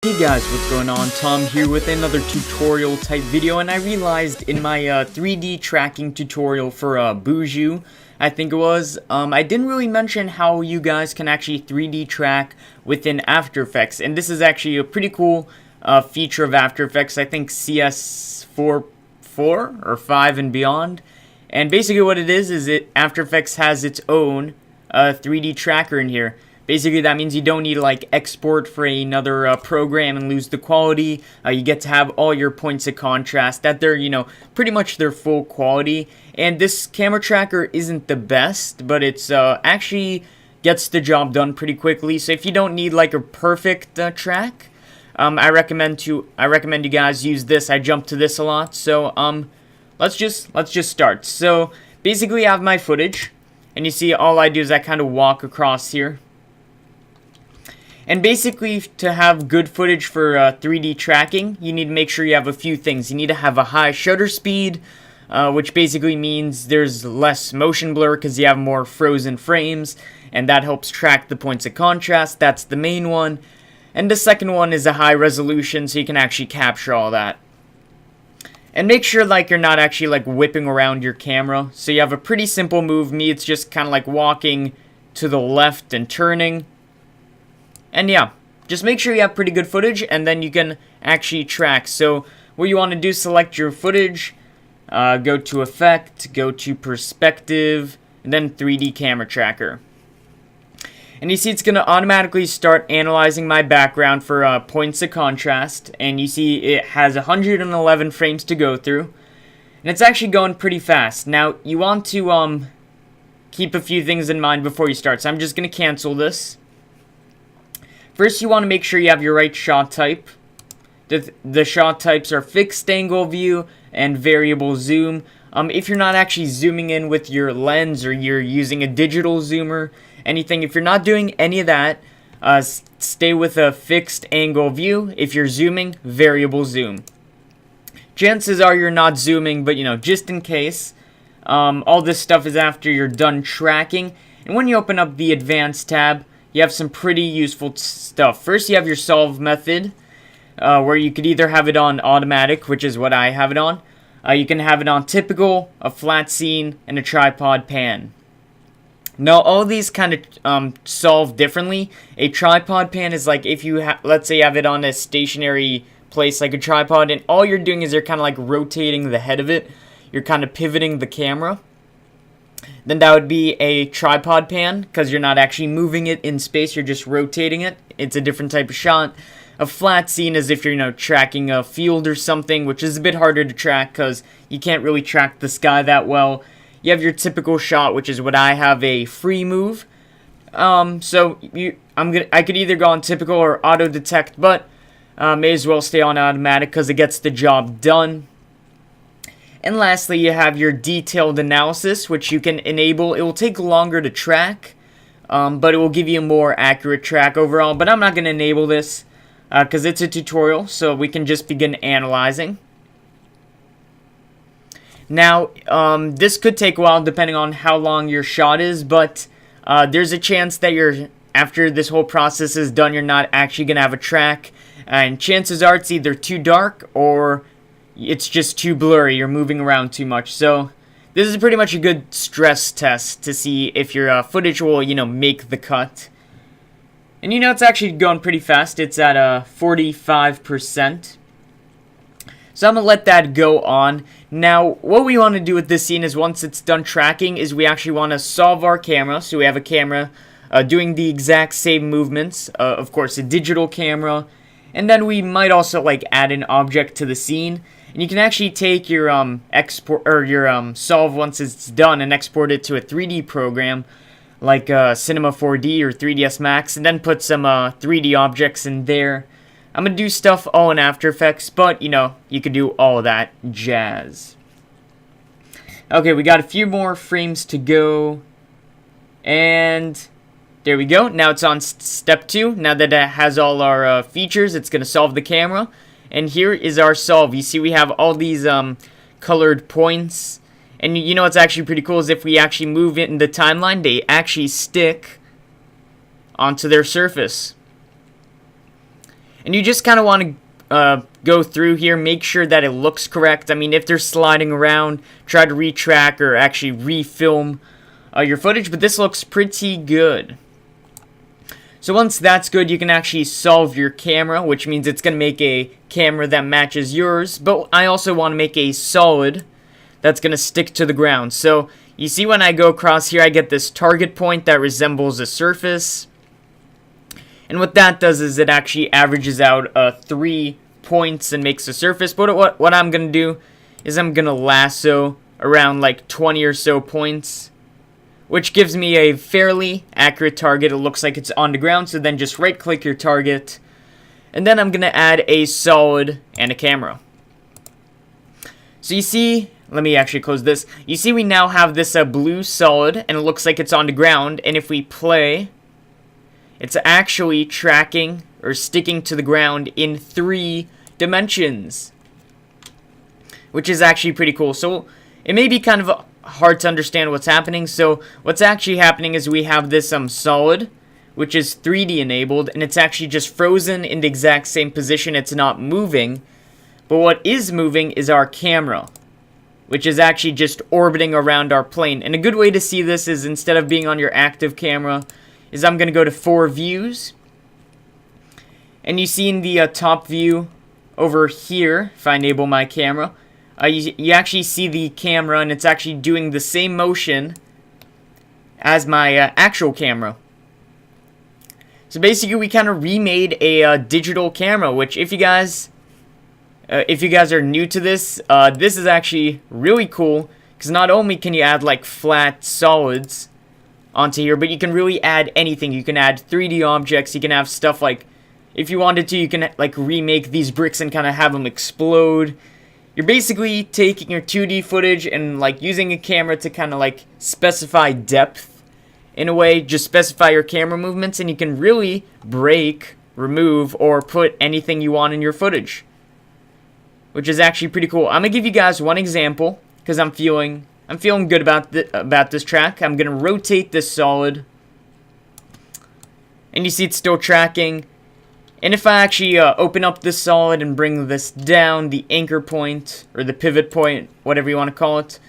Hey guys, what's going on? Tom here with another tutorial type video, and I realized in my 3D tracking tutorial for Buju, I think it was, I didn't really mention how you guys can actually 3D track within After Effects, and this is actually a pretty cool feature of After Effects. I think CS4 or 5 and beyond. And basically what it is After Effects has its own 3D tracker in here. Basically, that means you don't need to like export for another program and lose the quality. You get to have all your points of contrast at their, pretty much their full quality. And this camera tracker isn't the best, but it's actually gets the job done pretty quickly. So if you don't need like a perfect track, I recommend you guys use this. I jump to this a lot. So let's just start. So basically, I have my footage, and you see all I do is I kind of walk across here. And basically, to have good footage for 3D tracking, you need to make sure you have a few things. You need to have a high shutter speed, which basically means there's less motion blur because you have more frozen frames, and that helps track the points of contrast. That's the main one. And the second one is a high resolution, so you can actually capture all that. And make sure like you're not actually like whipping around your camera. So you have a pretty simple move. Me, it's just kind of like walking to the left and turning. And yeah, just make sure you have pretty good footage, and then you can actually track. So what you want to do, select your footage, go to Effect, go to Perspective, and then 3D Camera Tracker. And you see it's going to automatically start analyzing my background for points of contrast. And you see it has 111 frames to go through. And it's actually going pretty fast. Now, you want to keep a few things in mind before you start. So I'm just going to cancel this. First, you want to make sure you have your right shot type. The shot types are fixed angle view and variable zoom. If you're not actually zooming in with your lens or you're using a digital zoomer, anything, if you're not doing any of that, stay with a fixed angle view. If you're zooming, variable zoom. Chances are you're not zooming, but just in case, all this stuff is after you're done tracking. And when you open up the Advanced tab, you have some pretty useful stuff. First, you have your solve method, where you could either have it on automatic, which is what I have it on. You can have it on typical, a flat scene, and a tripod pan. Now, all these kind of solve differently. A tripod pan is like if you, let's say you have it on a stationary place like a tripod, and all you're doing is you're kind of like rotating the head of it. You're kind of pivoting the camera. Then that would be a tripod pan, because you're not actually moving it in space, you're just rotating it. It's a different type of shot. A flat scene is if you're, tracking a field or something, which is a bit harder to track because you can't really track the sky that well. You have your typical shot, which is what I have, a free move. So I could either go on typical or auto detect, but may as well stay on automatic because it gets the job done. And lastly, you have your detailed analysis, which you can enable. It will take longer to track, but it will give you a more accurate track overall. But I'm not going to enable this because it's a tutorial, so we can just begin analyzing. Now, this could take a while depending on how long your shot is, but there's a chance that after this whole process is done, you're not actually going to have a track. And chances are it's either too dark or it's just too blurry, you're moving around too much. So this is pretty much a good stress test to see if your footage will, make the cut. And it's actually going pretty fast. It's at 45%. So I'm going to let that go on. Now, what we want to do with this scene is once it's done tracking is we actually want to solve our camera. So we have a camera doing the exact same movements. Of course, a digital camera. And then we might also like add an object to the scene. And you can actually take your export or your solve once it's done and export it to a 3D program like Cinema 4D or 3ds Max, and then put some 3D objects in there. I'm gonna do stuff all in After Effects, but you could do all that jazz. Okay, we got a few more frames to go, and there we go. Now it's on step 2. Now that it has all our features, it's gonna solve the camera. And here is our solve. You see we have all these colored points. And what's actually pretty cool is if we actually move it in the timeline, they actually stick onto their surface. And you just kind of want to go through here, make sure that it looks correct. I mean, if they're sliding around, try to retrack or actually refilm your footage, but this looks pretty good. So once that's good, you can actually solve your camera, which means it's going to make a camera that matches yours, but I also want to make a solid that's going to stick to the ground. So you see when I go across here, I get this target point that resembles a surface. And what that does is it actually averages out 3 points and makes a surface. But what I'm going to do is I'm going to lasso around like 20 or so points, which gives me a fairly accurate target. It looks like it's on the ground, so then just right click your target. And then I'm going to add a solid and a camera. So you see, let me actually close this. You see we now have this blue solid, and it looks like it's on the ground. And if we play, it's actually tracking or sticking to the ground in 3 dimensions, which is actually pretty cool. So it may be kind of hard to understand what's happening. So what's actually happening is we have this solid, which is 3D enabled, and it's actually just frozen in the exact same position. It's not moving, but what is moving is our camera, which is actually just orbiting around our plane. And a good way to see this is, instead of being on your active camera, is I'm going to go to 4 views, and you see in the top view over here, if I enable my camera, you actually see the camera, and it's actually doing the same motion as my actual camera. So basically we kind of remade a digital camera, which if you guys are new to this, this is actually really cool, because not only can you add like flat solids onto here, but you can really add anything. You can add 3D objects. You can have stuff like, if you wanted to, you can like remake these bricks and kind of have them explode. You're basically taking your 2D footage and like using a camera to kind of like specify depth in a way, just specify your camera movements, and you can really break, remove, or put anything you want in your footage, which is actually pretty cool. I'm gonna give you guys one example because I'm feeling good about this track. I'm gonna rotate this solid, and you see it's still tracking. And if I actually open up this solid and bring this down, the anchor point, or the pivot point, whatever you want to call it,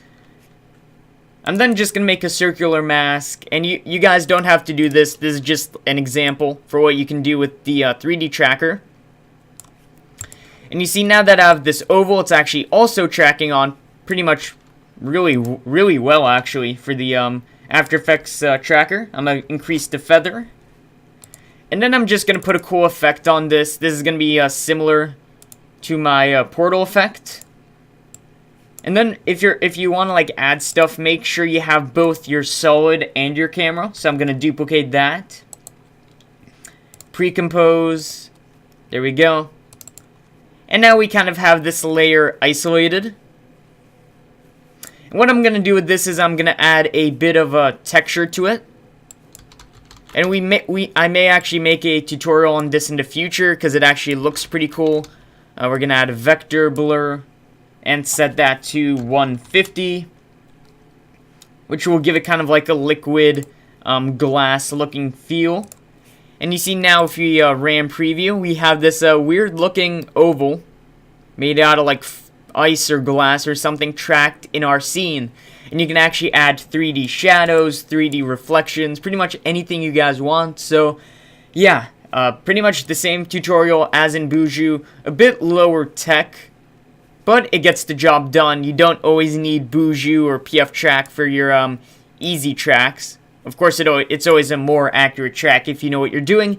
I'm then just going to make a circular mask. And you guys don't have to do this. This is just an example for what you can do with the 3D tracker. And you see now that I have this oval, it's actually also tracking on pretty much really well, actually, for the After Effects tracker. I'm going to increase the feather. And then I'm just going to put a cool effect on this. This is going to be similar to my portal effect. And then if you want to like add stuff, make sure you have both your solid and your camera. So I'm going to duplicate that. Pre-compose. There we go. And now we kind of have this layer isolated. And what I'm going to do with this is I'm going to add a bit of a texture to it. And I may actually make a tutorial on this in the future because it actually looks pretty cool. We're going to add a vector blur and set that to 150, which will give it kind of like a liquid glass looking feel. And you see now if we ram preview, we have this weird looking oval made out of like ice or glass or something tracked in our scene. And you can actually add 3D shadows, 3D reflections, pretty much anything you guys want. So, yeah, pretty much the same tutorial as in Buju. A bit lower tech, but it gets the job done. You don't always need Buju or PF Track for your easy tracks. Of course, it's always a more accurate track if you know what you're doing.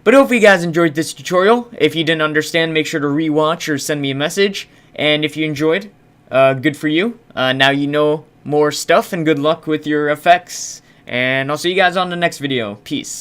But hopefully you guys enjoyed this tutorial. If you didn't understand, make sure to rewatch or send me a message. And if you enjoyed, good for you. Now you know more stuff, and good luck with your effects. And I'll see you guys on the next video. Peace.